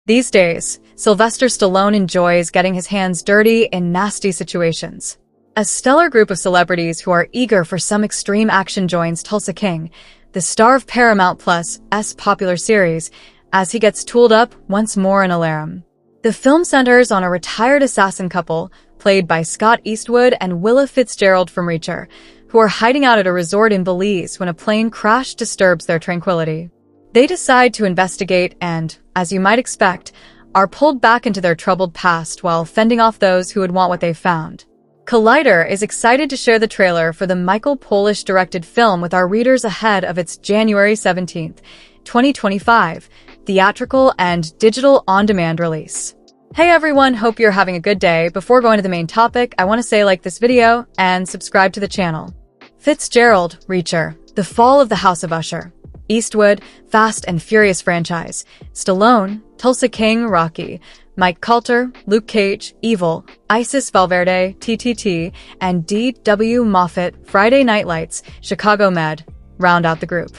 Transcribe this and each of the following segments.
These days, Sylvester Stallone enjoys getting his hands dirty in nasty situations. A stellar group of celebrities who are eager for some extreme action joins Tulsa King, the star of Paramount Plus' popular series, as he gets tooled up once more in Alarum. The film centers on a retired assassin couple, played by Scott Eastwood and Willa Fitzgerald from Reacher, who are hiding out at a resort in Belize when a plane crash disturbs their tranquility. They decide to investigate and, as you might expect, are pulled back into their troubled past while fending off those who would want what they found. Collider is excited to share the trailer for the Michael Polish-directed film with our readers ahead of its January 17, 2025, theatrical and digital on-demand release. Hey everyone, hope you're having a good day. Before going to the main topic, I want to say like this video and subscribe to the channel. Fitzgerald, Reacher, The Fall of the House of Usher. Eastwood, Fast and Furious franchise. Stallone, Tulsa King, Rocky. Mike Coulter, Luke Cage, Evil. Isis Valverde, TTT. And D.W. Moffat, Friday Night Lights, Chicago Med, round out the group.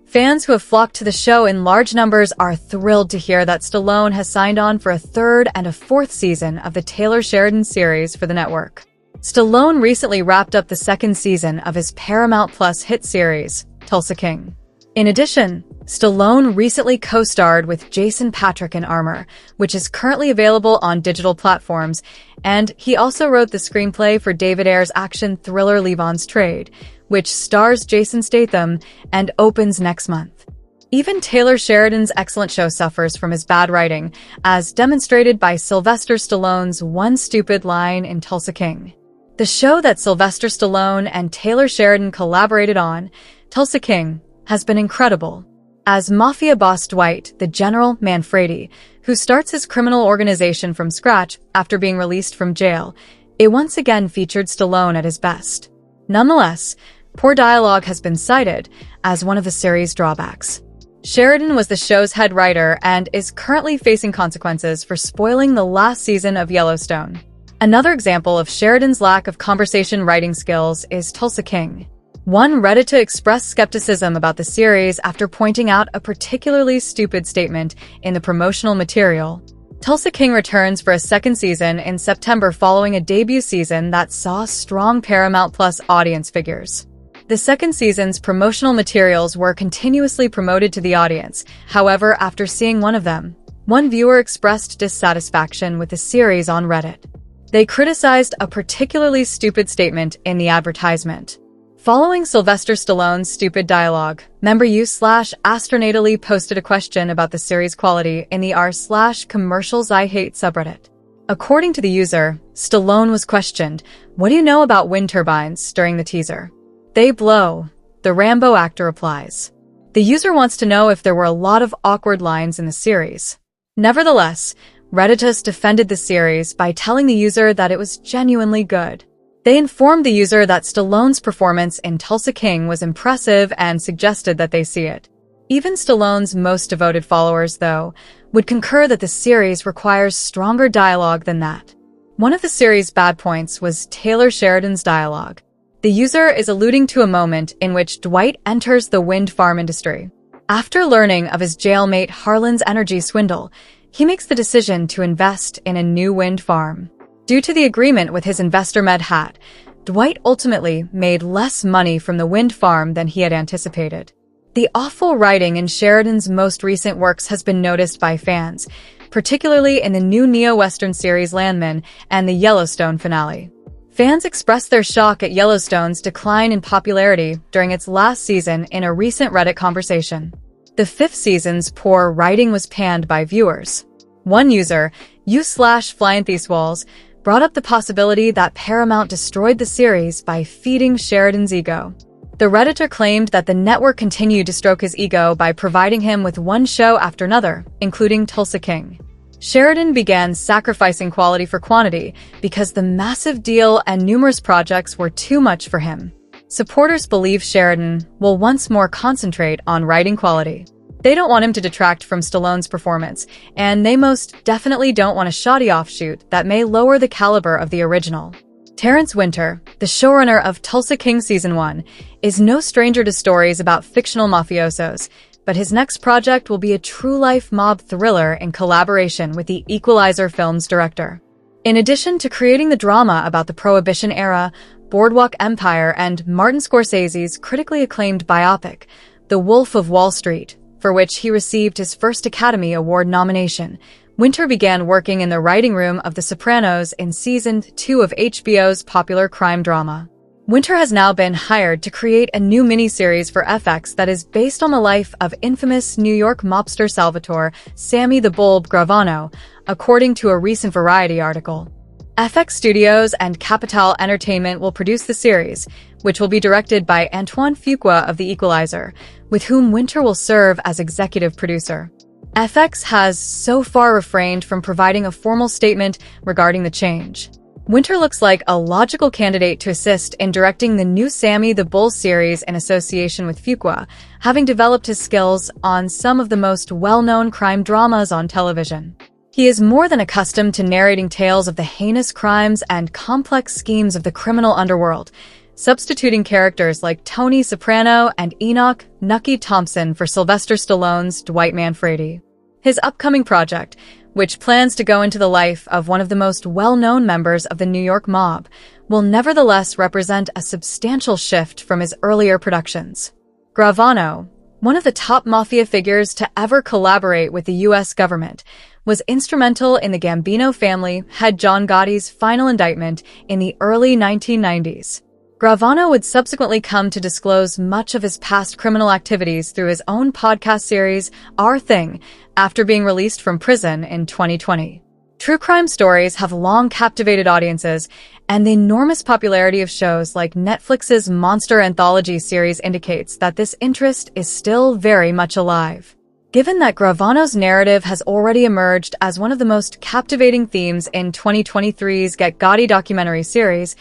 Fans who have flocked to the show in large numbers are thrilled to hear that Stallone has signed on for a third and a fourth season of the Taylor Sheridan series for the network. Stallone recently wrapped up the second season of his Paramount Plus hit series, Tulsa King. In addition, Stallone recently co-starred with Jason Patric in Armor, which is currently available on digital platforms, and he also wrote the screenplay for David Ayer's action thriller Levon's Trade, which stars Jason Statham and opens next month. Even Taylor Sheridan's excellent show suffers from his bad writing, as demonstrated by Sylvester Stallone's one stupid line in Tulsa King. The show that Sylvester Stallone and Taylor Sheridan collaborated on, Tulsa King, has been incredible. As mafia boss Dwight, the General Manfredi, who starts his criminal organization from scratch after being released from jail, it once again featured Stallone at his best. Nonetheless, poor dialogue has been cited as one of the series' drawbacks. Sheridan was the show's head writer and is currently facing consequences for spoiling the last season of Yellowstone. Another example of Sheridan's lack of conversation writing skills is Tulsa King. One Reddit expressed skepticism about the series after pointing out a particularly stupid statement in the promotional material. Tulsa King returns for a second season in September following a debut season that saw strong Paramount Plus audience figures. The second season's promotional materials were continuously promoted to the audience. However, after seeing one of them, one viewer expressed dissatisfaction with the series on Reddit. They criticized a particularly stupid statement in the advertisement. Following Sylvester Stallone's stupid dialogue, member u/astronatally posted a question about the series' quality in the r/commercials I hate subreddit. According to the user, Stallone was questioned, "What do you know about wind turbines?" during the teaser. "They blow," the Rambo actor replies. The user wants to know if there were a lot of awkward lines in the series. Nevertheless, Redditus defended the series by telling the user that it was genuinely good. They informed the user that Stallone's performance in Tulsa King was impressive and suggested that they see it. Even Stallone's most devoted followers, though, would concur that the series requires stronger dialogue than that. One of the series' bad points was Taylor Sheridan's dialogue. The user is alluding to a moment in which Dwight enters the wind farm industry. After learning of his jailmate Harlan's energy swindle, he makes the decision to invest in a new wind farm. Due to the agreement with his investor Med Hat, Dwight ultimately made less money from the wind farm than he had anticipated. The awful writing in Sheridan's most recent works has been noticed by fans, particularly in the new neo-Western series Landman and the Yellowstone finale. Fans expressed their shock at Yellowstone's decline in popularity during its last season in a recent Reddit conversation. The fifth season's poor writing was panned by viewers. One user, u/FlyingTheseWalls, brought up the possibility that Paramount destroyed the series by feeding Sheridan's ego. The Redditor claimed that the network continued to stroke his ego by providing him with one show after another, including Tulsa King. Sheridan began sacrificing quality for quantity because the massive deal and numerous projects were too much for him. Supporters believe Sheridan will once more concentrate on writing quality. They don't want him to detract from Stallone's performance, and they most definitely don't want a shoddy offshoot that may lower the caliber of the original. Terrence Winter, the showrunner of Tulsa King Season 1, is no stranger to stories about fictional mafiosos, but his next project will be a true-life mob thriller in collaboration with the Equalizer film's director. In addition to creating the drama about the Prohibition era, Boardwalk Empire, and Martin Scorsese's critically acclaimed biopic, The Wolf of Wall Street, for which he received his first Academy Award nomination, Winter began working in the writing room of The Sopranos in Season 2 of HBO's popular crime drama. Winter has now been hired to create a new miniseries for FX that is based on the life of infamous New York mobster Salvatore Sammy the Bull Gravano, according to a recent Variety article. FX Studios and Capital Entertainment will produce the series, which will be directed by Antoine Fuqua of The Equalizer, with whom Winter will serve as executive producer. FX has so far refrained from providing a formal statement regarding the change. Winter looks like a logical candidate to assist in directing the new Sammy the Bull series in association with Fuqua, having developed his skills on some of the most well-known crime dramas on television. He is more than accustomed to narrating tales of the heinous crimes and complex schemes of the criminal underworld, substituting characters like Tony Soprano and Enoch Nucky Thompson for Sylvester Stallone's Dwight Manfredi. His upcoming project, which plans to go into the life of one of the most well-known members of the New York mob, will nevertheless represent a substantial shift from his earlier productions. Gravano, one of the top mafia figures to ever collaborate with the U.S. government, was instrumental in the Gambino family head John Gotti's final indictment in the early 1990s. Gravano would subsequently come to disclose much of his past criminal activities through his own podcast series, Our Thing, after being released from prison in 2020. True crime stories have long captivated audiences, and the enormous popularity of shows like Netflix's Monster Anthology series indicates that this interest is still very much alive. Given that Gravano's narrative has already emerged as one of the most captivating themes in 2023's Get Gotti documentary series,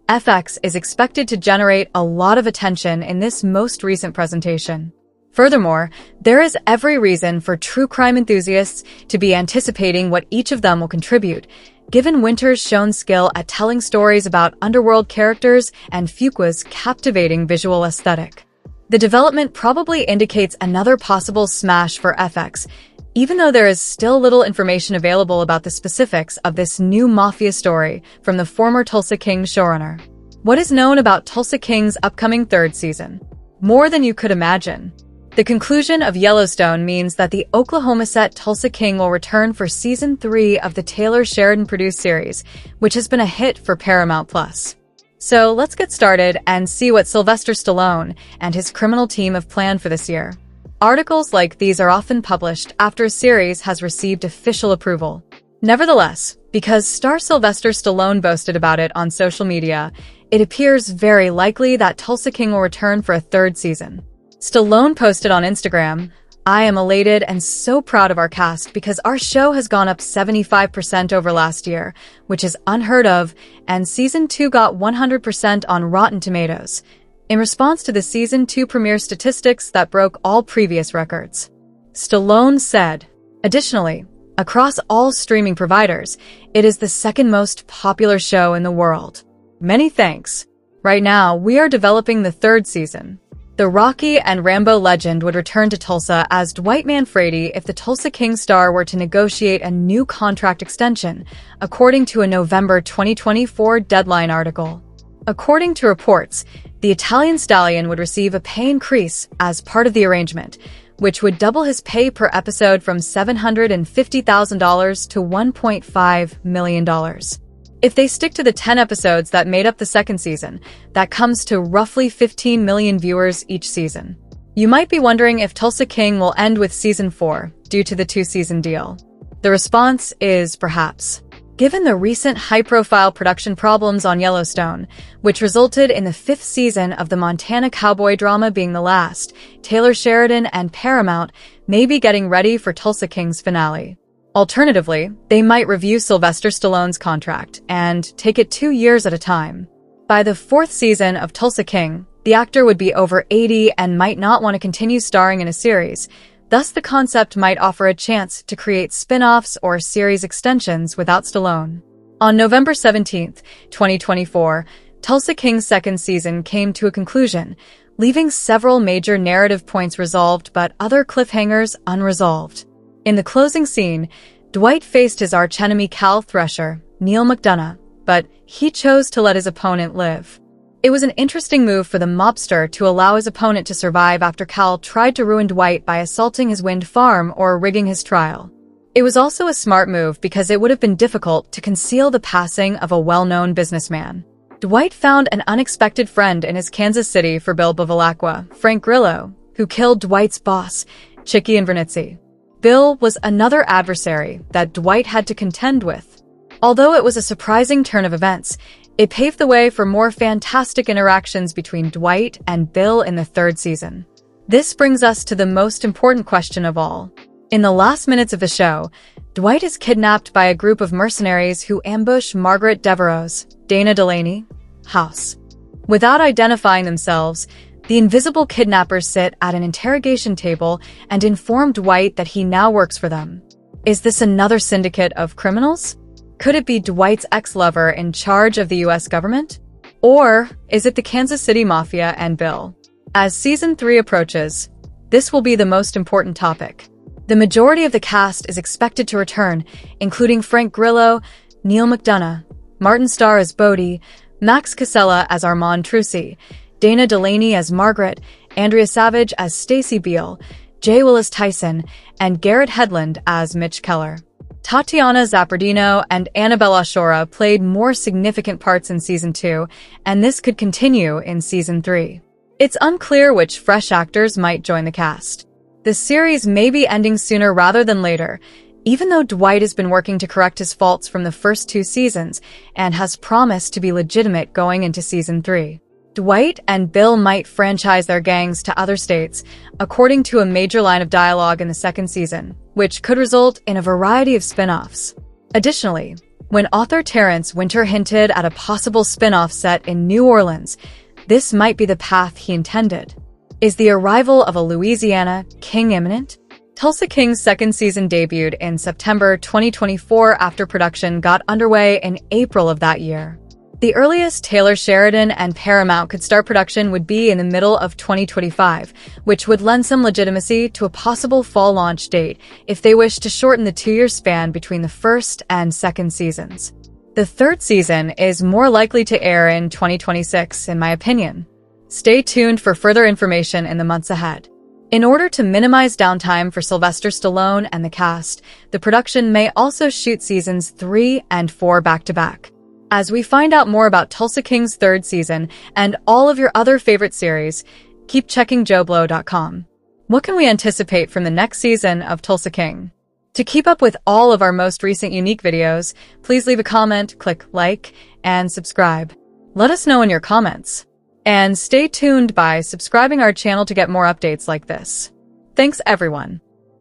FX is expected to generate a lot of attention in this most recent presentation. Furthermore, there is every reason for true crime enthusiasts to be anticipating what each of them will contribute, given Winter's shown skill at telling stories about underworld characters and Fuqua's captivating visual aesthetic. The development probably indicates another possible smash for FX, even though there is still little information available about the specifics of this new mafia story from the former Tulsa King showrunner. What is known about Tulsa King's upcoming third season? More than you could imagine. The conclusion of Yellowstone means that the Oklahoma set Tulsa King will return for Season 3 of the Taylor Sheridan-produced series, which has been a hit for Paramount+. So let's get started and see what Sylvester Stallone and his criminal team have planned for this year. Articles like these are often published after a series has received official approval. Nevertheless, because star Sylvester Stallone boasted about it on social media, it appears very likely that Tulsa King will return for a third season. Stallone posted on Instagram, "I am elated and so proud of our cast because our show has gone up 75% over last year, which is unheard of, and Season 2 got 100% on Rotten Tomatoes," in response to the Season 2 premiere statistics that broke all previous records. Stallone said, "Additionally, across all streaming providers, it is the second most popular show in the world. Many thanks. Right now, we are developing the third season." The Rocky and Rambo legend would return to Tulsa as Dwight Manfredi if the Tulsa King star were to negotiate a new contract extension, according to a November 2024 Deadline article. According to reports, the Italian stallion would receive a pay increase as part of the arrangement, which would double his pay per episode from $750,000 to $1.5 million. If they stick to the 10 episodes that made up the second season, that comes to roughly 15 million viewers each season. You might be wondering if Tulsa King will end with Season 4 due to the two-season deal. The response is perhaps. Given the recent high-profile production problems on Yellowstone, which resulted in the fifth season of the Montana cowboy drama being the last, Taylor Sheridan and Paramount may be getting ready for Tulsa King's finale. Alternatively, they might review Sylvester Stallone's contract and take it 2 years at a time. By the fourth season of Tulsa King, the actor would be over 80 and might not want to continue starring in a series. Thus, the concept might offer a chance to create spin-offs or series extensions without Stallone. On November 17, 2024, Tulsa King's second season came to a conclusion, leaving several major narrative points resolved but other cliffhangers unresolved. In the closing scene, Dwight faced his archenemy Cal Thresher, Neil McDonough, but he chose to let his opponent live. It was an interesting move for the mobster to allow his opponent to survive after Cal tried to ruin Dwight by assaulting his wind farm or rigging his trial. It was also a smart move because it would have been difficult to conceal the passing of a well-known businessman. Dwight found an unexpected friend in his Kansas City for Bill Bevilacqua, Frank Grillo, who killed Dwight's boss, Chicky Invernizzi. Bill was another adversary that Dwight had to contend with. Although it was a surprising turn of events, it paved the way for more fantastic interactions between Dwight and Bill in the third season. This brings us to the most important question of all. In the last minutes of the show, Dwight is kidnapped by a group of mercenaries who ambush Margaret Devereaux's, Dana Delaney, house. Without identifying themselves, the invisible kidnappers sit at an interrogation table and inform Dwight that he now works for them. Is this another syndicate of criminals? Could it be Dwight's ex-lover in charge of the US government? Or is it the Kansas City Mafia and Bill? As Season 3 approaches, this will be the most important topic. The majority of the cast is expected to return, including Frank Grillo, Neil McDonough, Martin Starr as Bodie, Max Casella as Armand Trucy, Dana Delaney as Margaret, Andrea Savage as Stacy Beale, Jay Willis Tyson, and Garrett Hedlund as Mitch Keller. Tatiana Zappardino and Annabelle Ashora played more significant parts in Season 2, and this could continue in Season 3. It's unclear which fresh actors might join the cast. The series may be ending sooner rather than later, even though Dwight has been working to correct his faults from the first 2 seasons and has promised to be legitimate going into Season 3. Dwight and Bill might franchise their gangs to other states, according to a major line of dialogue in the second season, which could result in a variety of spin-offs. Additionally, when author Terrence Winter hinted at a possible spin-off set in New Orleans, this might be the path he intended. Is the arrival of a Louisiana King imminent? Tulsa King's second season debuted in September 2024 after production got underway in April of that year. The earliest Taylor Sheridan and Paramount could start production would be in the middle of 2025, which would lend some legitimacy to a possible fall launch date if they wish to shorten the 2-year span between the first and second seasons. The third season is more likely to air in 2026, in my opinion. Stay tuned for further information in the months ahead. In order to minimize downtime for Sylvester Stallone and the cast, the production may also shoot seasons 3 and 4 back-to-back. As we find out more about Tulsa King's third season and all of your other favorite series, keep checking JoBlo.com. What can we anticipate from the next season of Tulsa King? To keep up with all of our most recent unique videos, please leave a comment, click like, and subscribe. Let us know in your comments. And stay tuned by subscribing our channel to get more updates like this. Thanks everyone.